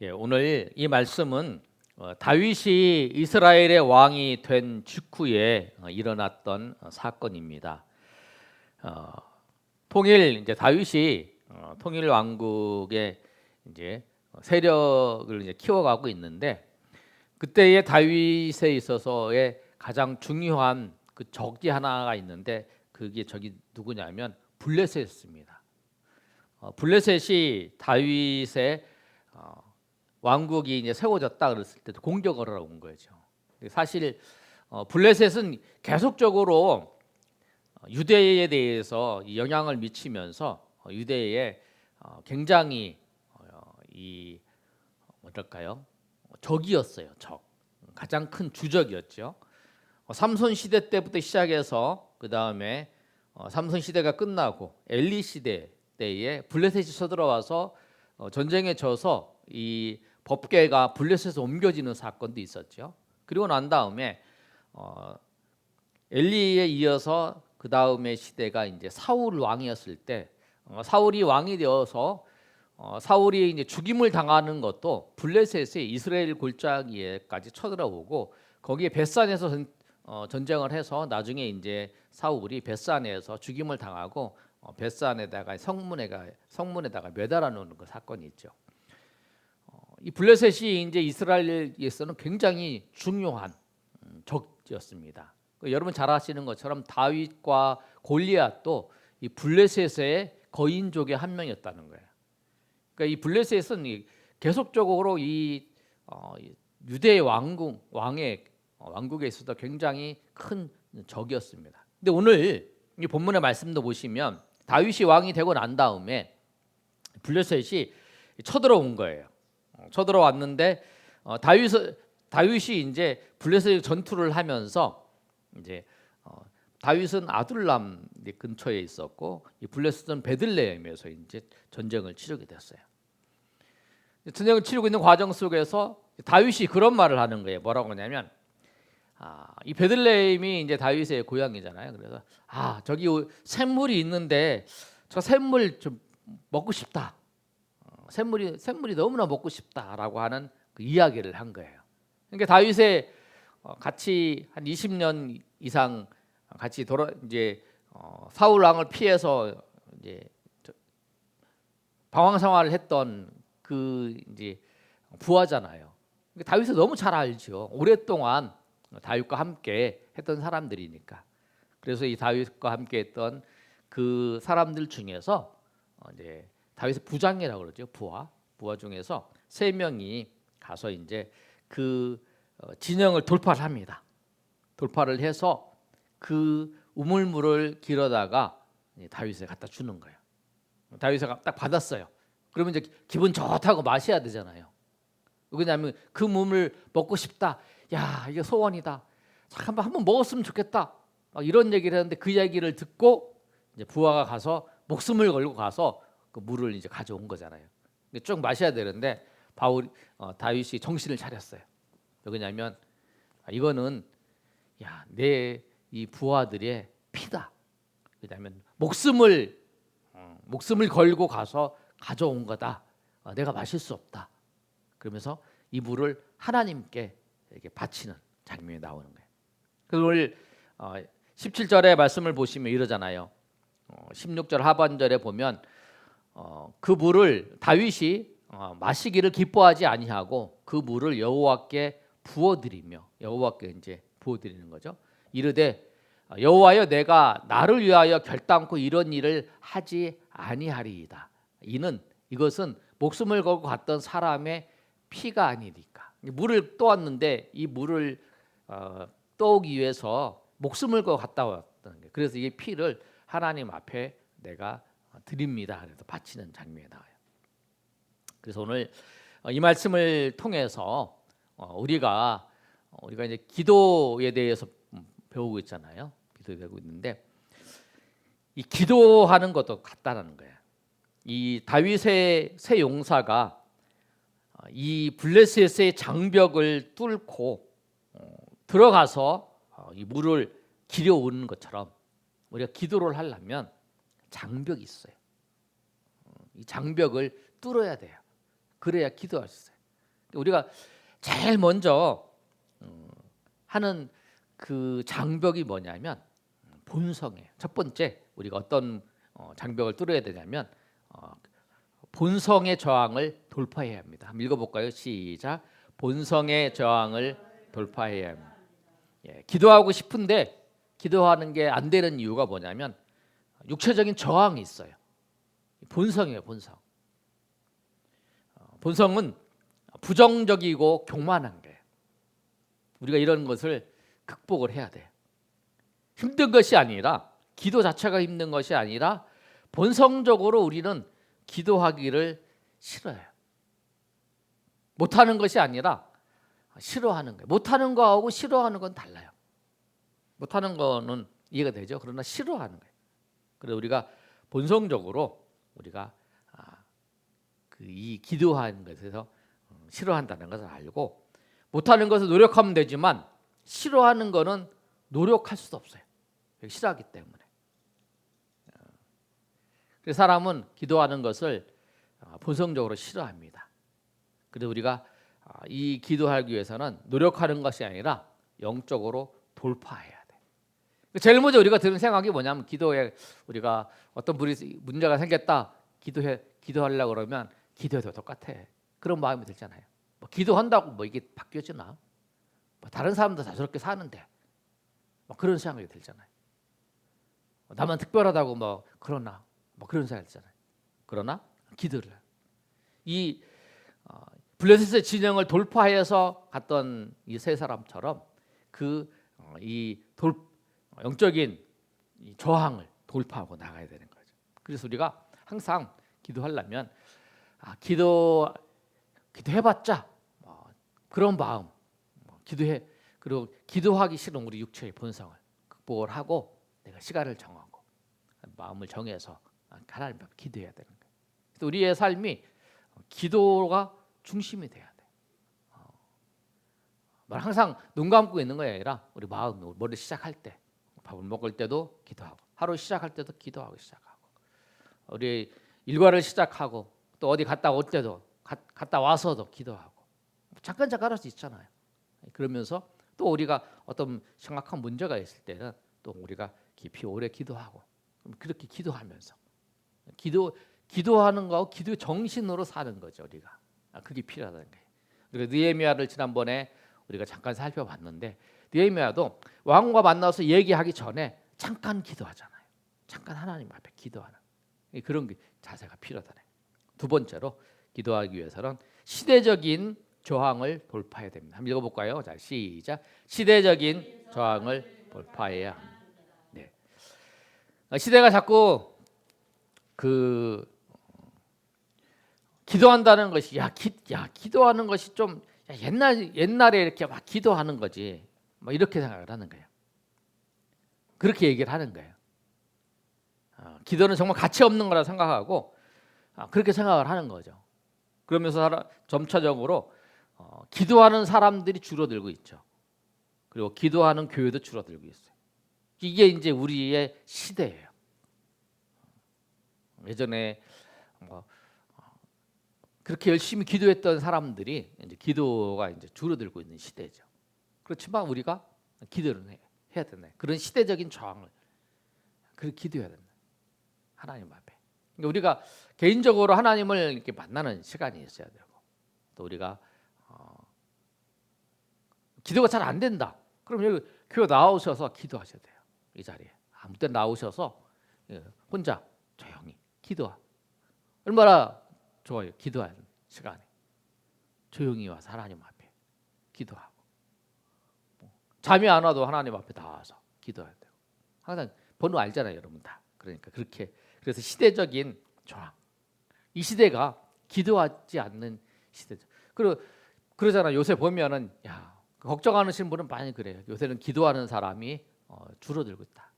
오늘 이 말씀은 다윗이 이스라엘의 왕이 된 직후에 일어났던 사건입니다. 통일 이제 다윗이 통일 왕국의 이제 세력을 이제 키워가고 있는데, 그때의 다윗에 있어서의 가장 중요한 그 적이 하나가 있는데, 그게 적이 누구냐면 블레셋입니다. 블레셋이 다윗의 왕국이 이제 세워졌다 그랬을 때도 공격을 하러 온 거죠. 사실 블레셋은 계속적으로 유대에 대해서 영향을 미치면서 유대에 굉장히 이 뭐랄까요, 적이었어요. 가장 큰 주적이었죠. 삼손 시대 때부터 시작해서 그 다음에 삼손 시대가 끝나고 엘리 시대 때에 블레셋이 쳐들어와서 전쟁에 져서 이 법궤가 블레셋에서 옮겨지는 사건도 있었죠. 그리고 난 다음에 엘리에 이어서 그 다음에 시대가 이제 사울 왕이었을 때, 사울이 왕이 되어서 사울이 이제 죽임을 당하는 것도 블레셋의 이스라엘 골짜기에까지 쳐들어오고, 거기에 벳산에서 전쟁을 해서 나중에 이제 사울이 벳산에서 죽임을 당하고 벳산에다가 성문에다가 매달아 놓는 그 사건이 있죠. 이 블레셋이 이제 이스라엘에서는 굉장히 중요한 적이었습니다. 여러분 잘 아시는 것처럼 다윗과 골리앗도 이 블레셋의 거인족의 한 명이었다는 거예요. 그러니까 이 블레셋은 계속적으로 이 유대 왕의 왕국에 있어서 굉장히 큰 적이었습니다. 근데 오늘 이 본문의 말씀도 보시면 다윗이 왕이 되고 난 다음에 블레셋이 쳐들어온 거예요. 쳐들어왔는데 다윗이 이제 블레셋 전투를 하면서 이제 다윗은 아둘람 근처에 있었고, 이 블레셋은 베들레헴에서 이제 전쟁을 치르게 됐어요. 전쟁을 치르고 있는 과정 속에서 다윗이 그런 말을 하는 거예요. 뭐라고 하냐면, 이 베들레헴이 이제 다윗의 고향이잖아요. 그래서 저기 샘물이 있는데 저 샘물 좀 먹고 싶다. 샘물이 너무나 먹고 싶다라고 하는 그 이야기를 한 거예요. 그러니까 다윗의 같이 한 20년 이상 같이 이제 사울 왕을 피해서 이제 방황 생활을 했던 그 이제 부하잖아요. 그러니까 다윗을 너무 잘 알죠. 오랫동안 다윗과 함께 했던 사람들이니까. 그래서 이 다윗과 함께 했던 그 사람들 중에서 이제 다윗의 부장이라고 그러죠. 부하 중에서 3명이 가서 이제 그 진영을 돌파를 합니다. 돌파를 해서 그 우물물을 길어다가 다윗에 갖다 주는 거예요. 다윗이 딱 받았어요. 그러면 이제 기분 좋다고 마셔야 되잖아요. 왜냐하면 그 물을 먹고 싶다. 야, 이게 소원이다. 한번 먹었으면 좋겠다. 이런 얘기를 했는데, 그 얘기를 듣고 이제 부하가 가서 목숨을 걸고 가서 그 물을 이제 가져온 거잖아요. 쭉 마셔야 되는데 다윗이 정신을 차렸어요. 왜냐하면 이거는 내 이 부하들의 피다. 왜냐하면 목숨을 걸고 가서 가져온 거다. 내가 마실 수 없다. 그러면서 이 물을 하나님께 이렇게 바치는 장면이 나오는 거예요. 그래서 오늘 17절의 말씀을 보시면 이러잖아요. 16절 하반절에 보면 그 물을 다윗이 마시기를 기뻐하지 아니하고 그 물을 여호와께 부어드리며, 여호와께 이제 부어드리는 거죠. 이르되 여호와여, 내가 나를 위하여 결단코 이런 일을 하지 아니하리이다. 이것은 목숨을 걸고 갔던 사람의 피가 아니니까. 물을 떠왔는데 이 물을 떠오기 위해서 목숨을 걸고 갔다 왔다는 거예요. 그래서 이 피를 하나님 앞에 내가 드립니다. 그래서 바치는 장면이 나와요. 그래서 오늘 이 말씀을 통해서 우리가 이제 기도에 대해서 배우고 있잖아요. 기도에 배우고 있는데, 이 기도하는 것도 같다라는 거예요. 이 다윗의 새 용사가 이 블레셋의 장벽을 뚫고 들어가서 이 물을 길어오는 것처럼 우리가 기도를 하려면 장벽이 있어요. 이 장벽을 뚫어야 돼요. 그래야 기도할 수 있어요. 우리가 제일 먼저 하는 그 장벽이 뭐냐면 본성이에요. 첫 번째 우리가 어떤 장벽을 뚫어야 되냐면 본성의 저항을 돌파해야 합니다. 한번 읽어볼까요? 시작. 본성의 저항을 돌파해야 합니다. 예, 기도하고 싶은데 기도하는 게 안 되는 이유가 뭐냐면 육체적인 저항이 있어요. 본성이에요. 본성. 본성은 부정적이고 교만한 거예요. 우리가 이런 것을 극복을 해야 돼요. 힘든 것이 아니라 기도 자체가 힘든 것이 아니라 본성적으로 우리는 기도하기를 싫어해요. 못하는 것이 아니라 싫어하는 거예요. 못하는 거하고 싫어하는 건 달라요. 못하는 거는 이해가 되죠. 그러나 싫어하는 거예요. 그래서 우리가 본성적으로 우리가 이 기도하는 것에서 싫어한다는 것을 알고 못하는 것을 노력하면 되지만 싫어하는 것은 노력할 수도 없어요. 싫어하기 때문에. 그래서 사람은 기도하는 것을 본성적으로 싫어합니다. 그래서 우리가 이 기도하기 위해서는 노력하는 것이 아니라 영적으로 돌파해야 돼. 제일 먼저 우리가 드는 생각이 뭐냐면 기도에 우리가 어떤 문제가 생겼다 기도하려고 그러면 기도해도 똑같아. 그런 마음이 들잖아요. 뭐 기도한다고 뭐 이게 바뀌어지나? 뭐 다른 사람도 다 저렇게 사는데 뭐 그런 생각이 들잖아요. 나만 특별하다고 뭐 그러나 뭐 그런 생각이 들잖아요. 그러나 기도를 이 블레셋의 진영을 돌파해서 갔던 이 세 사람처럼 이 영적인 이 저항을 돌파하고 나가야 되는 거죠. 그래서 우리가 항상 기도하려면 기도해봤자 그런 마음 그리고 기도하기 싫은 우리 육체의 본성을 극복을 하고 내가 시간을 정하고 마음을 정해서 하나님 앞에 기도해야 되는 거예요. 그래서 우리의 삶이 기도가 중심이 돼야 돼. 항상 눈 감고 있는 게 아니라 우리 마음, 머리 시작할 때, 밥을 먹을 때도 기도하고, 하루 시작할 때도 기도하고 시작하고, 우리 일과를 시작하고 또 어디 갔다 올 때도 갔다 와서도 기도하고 잠깐 할 수 있잖아요. 그러면서 또 우리가 어떤 심각한 문제가 있을 때는 또 우리가 깊이 오래 기도하고 그렇게 기도하면서 기도하는 거하고 기도 정신으로 사는 거죠. 우리가 그게 필요하다는 거예요. 우리가 느헤미야를 지난번에 우리가 잠깐 살펴봤는데 느헤미야도 왕과 만나서 얘기하기 전에 잠깐 기도하잖아요. 잠깐 하나님 앞에 기도하는 그런 자세가 필요하다네. 두 번째로 기도하기 위해서는 시대적인 저항을 돌파해야 됩니다. 한번 읽어볼까요? 자, 시작. 시대적인 저항을 돌파해야 합니다. 네. 시대가 자꾸 기도한다는 것이 기도하는 것이 좀 옛날에 이렇게 막 기도하는 거지. 뭐 이렇게 생각을 하는 거예요. 그렇게 얘기를 하는 거예요. 기도는 정말 가치 없는 거라 생각하고 그렇게 생각을 하는 거죠. 그러면서 점차적으로 기도하는 사람들이 줄어들고 있죠. 그리고 기도하는 교회도 줄어들고 있어요. 이게 이제 우리의 시대예요. 예전에 그렇게 열심히 기도했던 사람들이 이제 기도가 이제 줄어들고 있는 시대죠. 그렇지만 우리가 기도를 해야 되네. 그런 시대적인 저항을 그렇게 기도해야 된다. 하나님 앞에. 그러니까 우리가 개인적으로 하나님을 이렇게 만나는 시간이 있어야 되고, 또 우리가 기도가 잘 안 된다. 그럼 여기 교회 나오셔서 기도하셔야 돼요. 이 자리에 아무 때 나오셔서 혼자 조용히 기도하. 얼마나 좋아요. 기도하는 시간에 조용히 와서 하나님 앞에 기도하고 잠이 안 와도 하나님 앞에 나와서 기도해야 되고 항상 번호 알잖아요, 여러분 다. 그러니까 그렇게 그래서 시대적인 저항. 이 시대가 기도하지 않는 시대죠. 그러잖아. 요새 보면은 걱정하시는 분은 많이 그래요. 요새는 기도하는 사람이 줄어들고 있다.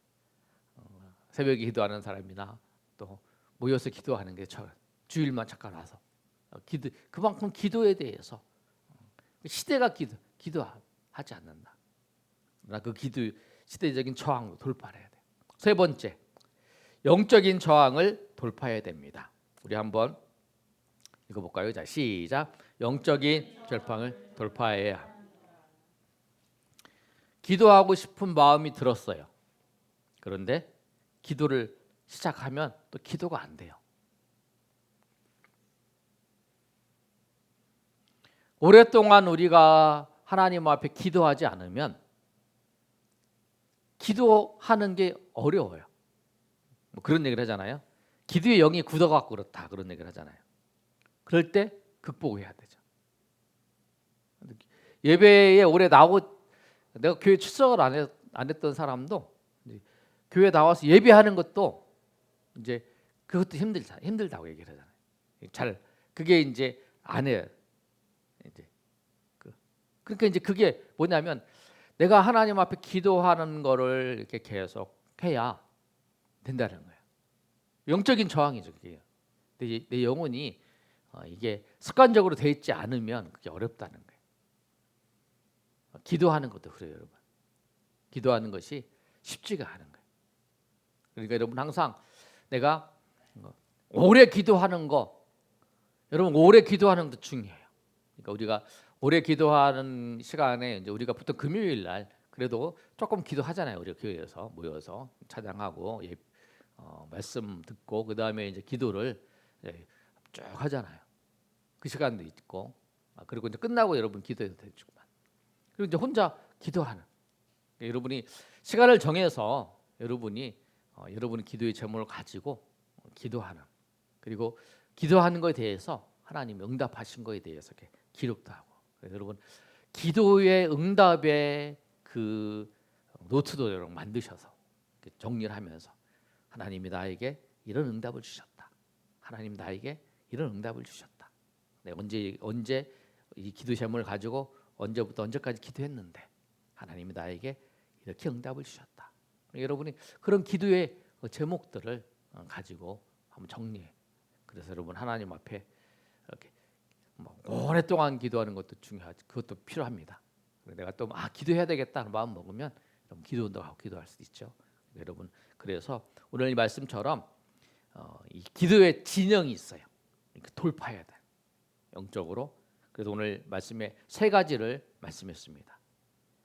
새벽에 기도하는 사람이나 또 모여서 기도하는 게 주일만 잠깐 와서 그만큼 기도에 대해서 시대가 기도하지 않는다. 그러나 그 시대적인 저항을 돌파해야 돼. 세 번째, 영적인 저항을 돌파해야 됩니다. 우리 한번 읽어볼까요? 자, 시작. 영적인 절방을 돌파해야 합니다. 기도하고 싶은 마음이 들었어요. 그런데 기도를 시작하면 또 기도가 안 돼요. 오랫동안 우리가 하나님 앞에 기도하지 않으면 기도하는 게 어려워요. 뭐 그런 얘기를 하잖아요. 기도의 영이 굳어갖고 그렇다, 그런 얘기를 하잖아요. 그럴 때 극복해야 되죠. 예배에 오래 나오고, 내가 교회 출석을 안 했던 사람도 교회 나와서 예배하는 것도 이제 그것도 힘들다고 얘기를 하잖아요. 잘 그게 이제 안 해요. 이제 그러니까 이제 그게 뭐냐면, 내가 하나님 앞에 기도하는 거를 이렇게 계속 해야 된다는 거예요. 영적인 저항이죠, 그게. 근데 내 영혼이 이게 습관적으로 돼 있지 않으면 그게 어렵다는 거예요. 기도하는 것도 그래요, 여러분. 기도하는 것이 쉽지가 않은 거예요. 그러니까 여러분, 항상 내가 오래 기도하는 거, 여러분 오래 기도하는 것도 중요해요. 그러니까 우리가 오래 기도하는 시간에 이제 우리가 보통 금요일 날 그래도 조금 기도하잖아요. 우리 교회에서 모여서 찬양하고 말씀 듣고 그 다음에 이제 기도를 쭉 하잖아요. 그 시간도 있고, 그리고 이제 끝나고 여러분 기도해도 되지만, 그리고 이제 혼자 기도하는, 여러분이 시간을 정해서 여러분이 기도의 제목을 가지고 기도하는, 그리고 기도하는 것에 대해서 하나님 응답하신 것에 대해서 이렇게 기록도 하고. 그래서 여러분 기도의 응답의 그 노트도 여러분 만드셔서 정리를 하면서, 하나님이 나에게 이런 응답을 주셨다. 하나님 나에게 이런 응답을 주셨다. 내가 언제 이 기도 제목을 가지고 언제부터 언제까지 기도했는데 하나님이 나에게 이렇게 응답을 주셨다. 여러분이 그런 기도의 제목들을 가지고 한번 정리해. 그래서 여러분 하나님 앞에 이렇게 오랫동안 기도하는 것도 중요하지, 그것도 필요합니다. 내가 또 기도해야 되겠다는 마음 먹으면 기도 운동하고 기도할 수 있죠. 여러분, 그래서 오늘 이 말씀처럼 이 기도의 진영이 있어요. 돌파해야 돼, 영적으로. 그래서 오늘 말씀에 세 가지를 말씀했습니다.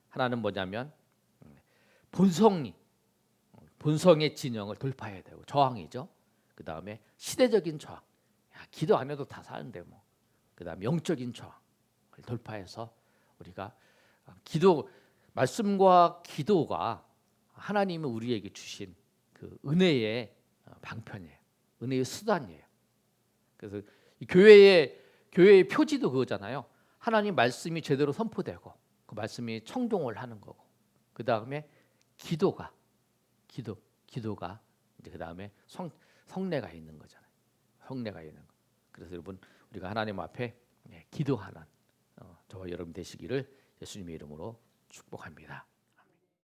하나는 뭐냐면 본성의 진영을 돌파해야 되고, 저항이죠. 그 다음에 시대적인 저항, 기도 안 해도 다 사는데 뭐. 그 다음에 영적인 저항을 돌파해서 우리가 말씀과 기도가 하나님이 우리에게 주신 그 은혜의 방편이에요. 은혜의 수단이에요. 그래서 이 교회의 표지도 그거잖아요. 하나님 말씀이 제대로 선포되고 그 말씀이 청종을 하는 거고, 그 다음에 기도가 이제 그 다음에 성례가 있는 거잖아요. 성례가 있는 거. 그래서 여러분, 우리가 하나님 앞에 기도하는 저와 여러분 되시기를 예수님의 이름으로 축복합니다.